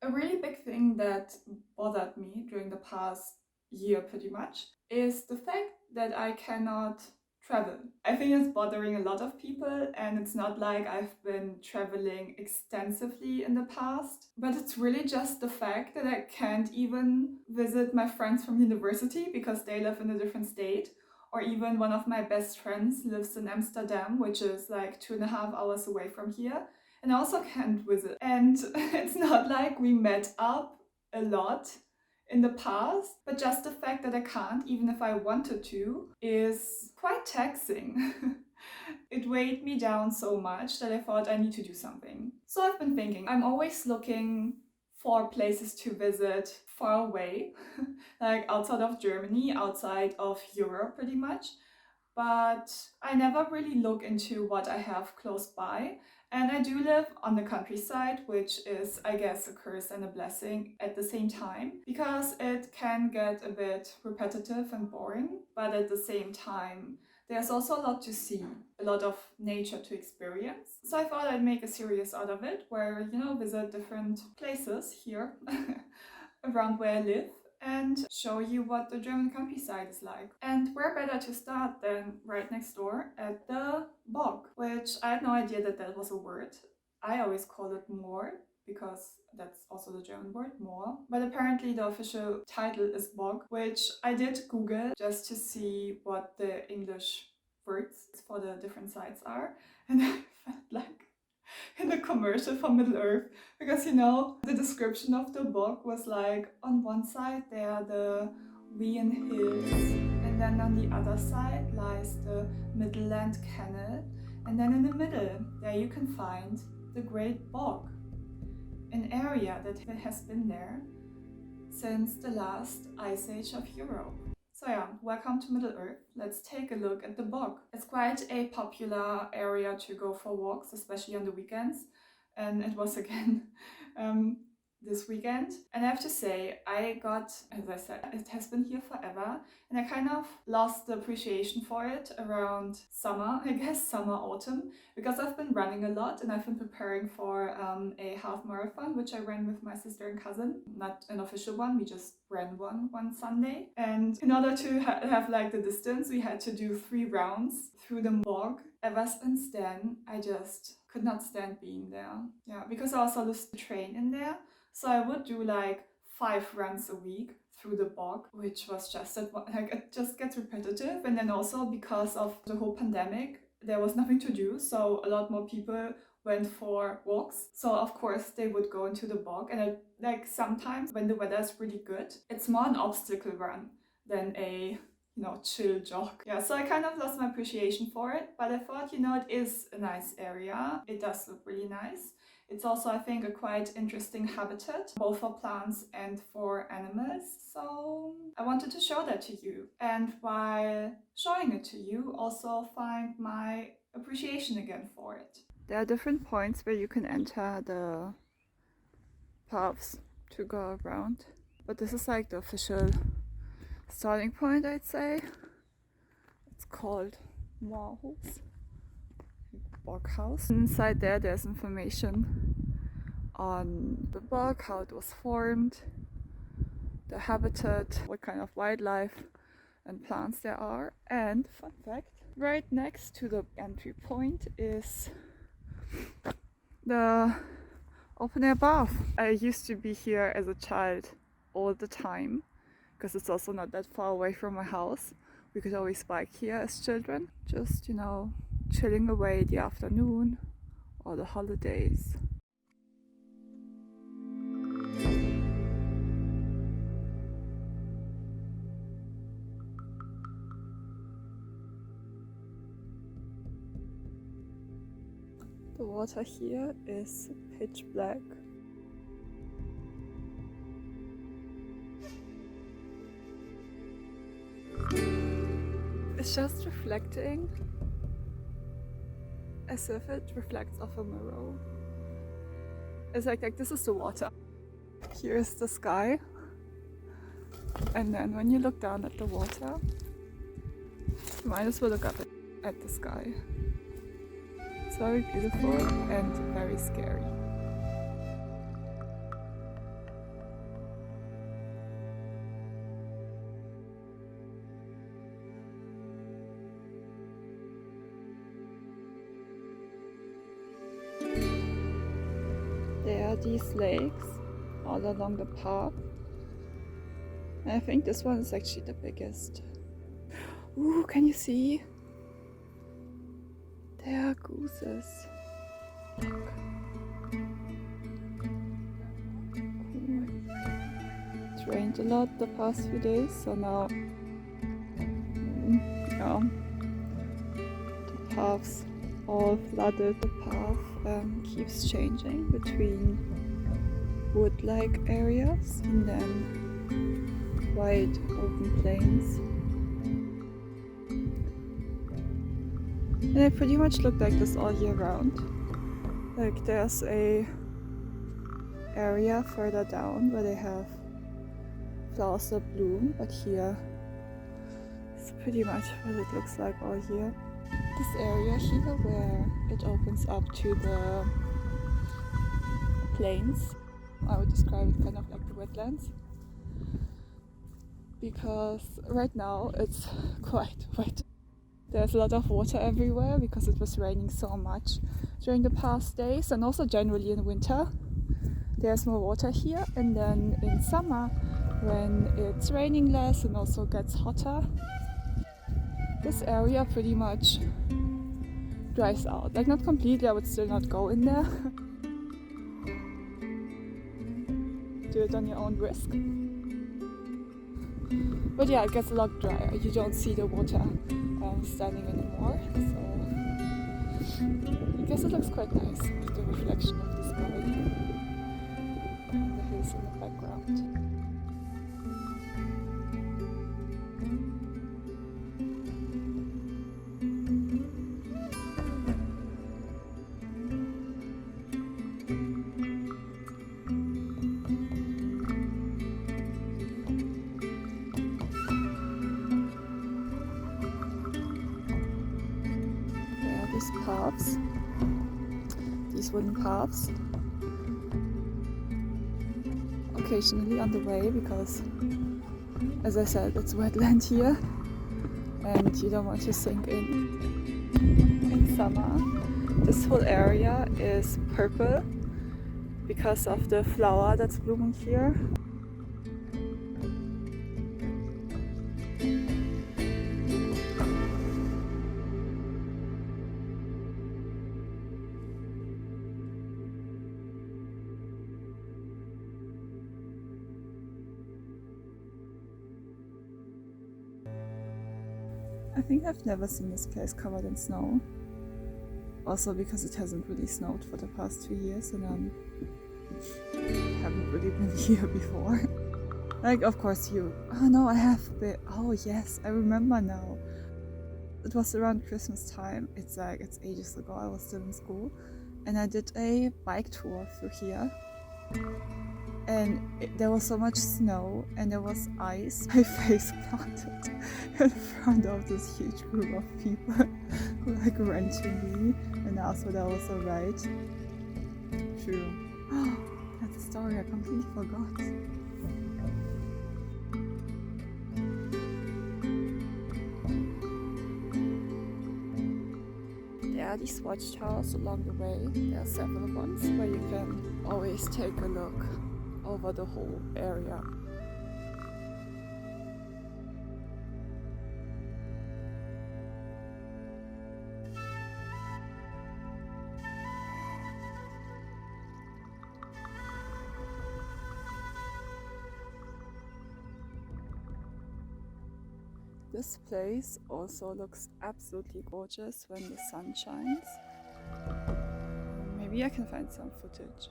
A really big thing that bothered me during the past year pretty much is the fact that I cannot travel. I think it's bothering a lot of people, and it's not like I've been traveling extensively in the past, but it's really just the fact that I can't even visit my friends from university because they live in a different state, or even one of my best friends lives in Amsterdam, which is like 2.5 hours away from here, and I also can't visit. And it's not like we met up a lot in the past, but just the fact that I can't, even if I wanted to, is quite taxing. It weighed me down so much that I thought I need to do something. So I've been thinking, I'm always looking for places to visit far away, like outside of Germany, outside of Europe pretty much. But I never really look into what I have close by. And I do live on the countryside, which is, I guess, a curse and a blessing at the same time, because it can get a bit repetitive and boring, but at the same time, there's also a lot to see, a lot of nature to experience. So I thought I'd make a series out of it, where, visit different places here around where I live and show you what the German countryside is like. And where better to start than right next door at the bog, which I had no idea that that was a word. I always call it Moor, because that's also the German word, Moor. But apparently the official title is bog, which I did Google just to see what the English words for the different sides are. And I felt like in the commercial for Middle Earth, because the description of the bog was like, on one side there are the Wien Hills, and then on the other side lies the Midland Canal, and then in the middle there you can find the Great Bog, an area that has been there since the last ice age of Europe. So yeah, welcome to Middle Earth. Let's take a look at the bog. It's quite a popular area to go for walks, especially on the weekends. And it was again this weekend. And I have to say, I got, as I said, it has been here forever. And I kind of lost the appreciation for it around summer, I guess, summer, autumn, because I've been running a lot and I've been preparing for a half marathon, which I ran with my sister and cousin. Not an official one, we just ran one Sunday. And in order to have like the distance, we had to do 3 rounds through the bog. Ever since then, I just could not stand being there. Yeah, because I also used to train in there. So I would do like 5 runs a week through the bog, which was just like it just gets repetitive. And then also because of the whole pandemic, there was nothing to do, so a lot more people went for walks. So of course they would go into the bog, and like sometimes when the weather is really good, it's more an obstacle run than a chill jog. Yeah, so I kind of lost my appreciation for it, but I thought, it is a nice area. It does look really nice. It's also, I think, a quite interesting habitat, both for plants and for animals. So I wanted to show that to you. And while showing it to you, also find my appreciation again for it. There are different points where you can enter the paths to go around. But this is like the official starting point, I'd say. It's called Morehouse. Morehouse. Inside there's information on the bog, how it was formed, the habitat, what kind of wildlife and plants there are. And fun fact, right next to the entry point is the open air bath. I used to be here as a child all the time, because it's also not that far away from my house. We could always bike here as children, just chilling away the afternoon or the holidays. The water here is pitch black. It's just reflecting as if it reflects off a mirror. It's like this is the water. Here's the sky. And then when you look down at the water, you might as well look up at the sky. It's very beautiful and very scary. these lakes all along the path. And I think this one is actually the biggest. Ooh, can you see? There are gooses. Look. Cool. It rained a lot the past few days, so now yeah, the paths all flooded. The path keeps changing between wood-like areas and then wide open plains. And they pretty much look like this all year round. Like there's a area further down where they have flowers that bloom, but here it's pretty much what it looks like all year. This area here where it opens up to the plains, I would describe it kind of like the wetlands, because right now it's quite wet. There's a lot of water everywhere because it was raining so much during the past days, and also generally in winter there's more water here, and then in summer when it's raining less and also gets hotter, this area pretty much dries out. Like not completely, I would still not go in there. Do it on your own risk. But yeah, it gets a lot drier. You don't see the water standing anymore, so I guess it looks quite nice with the reflection of the sky and the hills in the background. These paths, these wooden paths, occasionally on the way, because as I said, it's wetland here and you don't want to sink in. In summer, this whole area is purple because of the flower that's blooming here. I think I've never seen this place covered in snow. Also because it hasn't really snowed for the past 2 years and haven't really been here before. Like, of course oh no, I have been, oh yes, I remember now. It was around Christmas time. It's ages ago, I was still in school. And I did a bike tour through here. And there was so much snow and there was ice. My face planted in front of this huge group of people who like ran to me and asked whether I was alright. True. That's a story I completely forgot. There are these watchtowers along the way. There are several ones where you can always take a look over the whole area. This place also looks absolutely gorgeous when the sun shines. Maybe I can find some footage.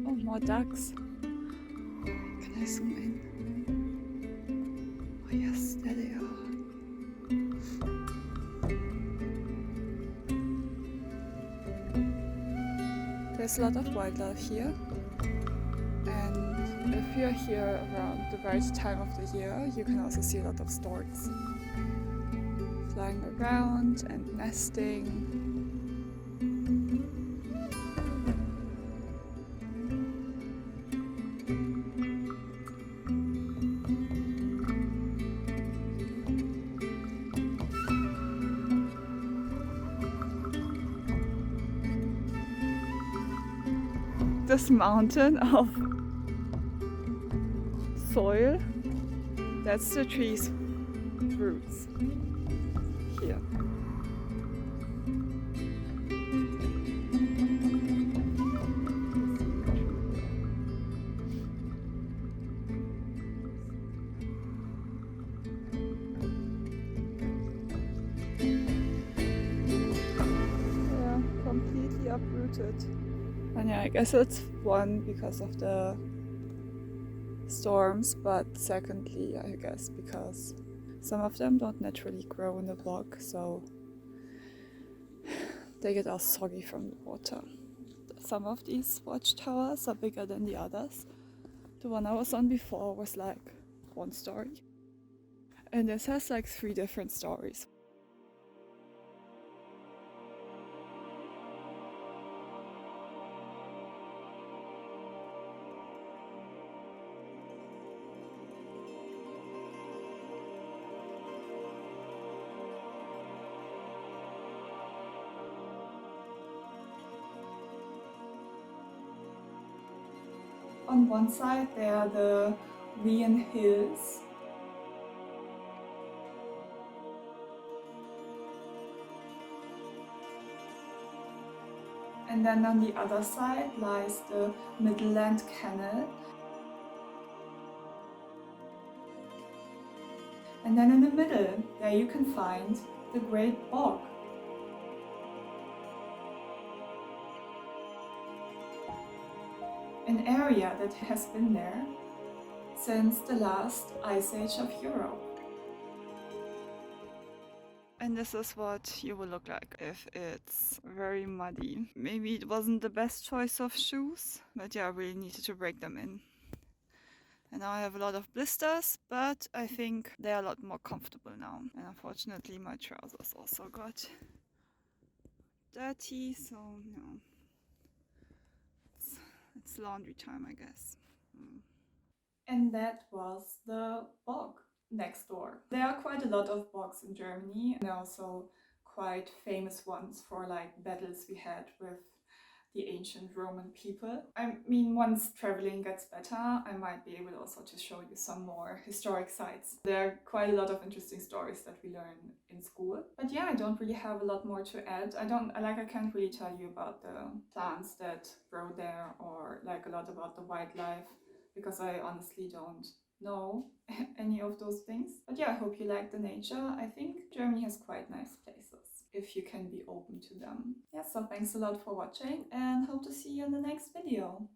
Oh, more ducks. Can I zoom in? Oh yes, there they are. There's a lot of wildlife here. And if you're here around the right time of the year, you can also see a lot of storks flying around and nesting. this mountain of soil. That's the tree's roots here. Yeah, completely uprooted. And yeah, I guess it's one because of the storms, but secondly, I guess because some of them don't naturally grow in the bog, so they get all soggy from the water. Some of these watchtowers are bigger than the others. The one I was on before was like one story, and this has like 3 different stories. On one side there are the Rian Hills. And then on the other side lies the Midland Canal. And then in the middle, there you can find the Great Bog. An area that has been there since the last ice age of Europe. And this is what you will look like if it's very muddy. Maybe it wasn't the best choice of shoes, but yeah, I really needed to break them in. And now I have a lot of blisters, but I think they're a lot more comfortable now. And unfortunately my trousers also got dirty, so you know, it's laundry time, I guess. And that was the bog next door. There are quite a lot of bogs in Germany, and also quite famous ones for like battles we had with the ancient Roman people. I mean, once traveling gets better, I might be able also to show you some more historic sites. There are quite a lot of interesting stories that we learn in school. But yeah, I don't really have a lot more to add. I can't really tell you about the plants that grow there or like a lot about the wildlife, because I honestly don't know any of those things. But yeah, I hope you like the nature. I think Germany has quite nice places if you can be open to them. Yeah, so thanks a lot for watching and hope to see you in the next video.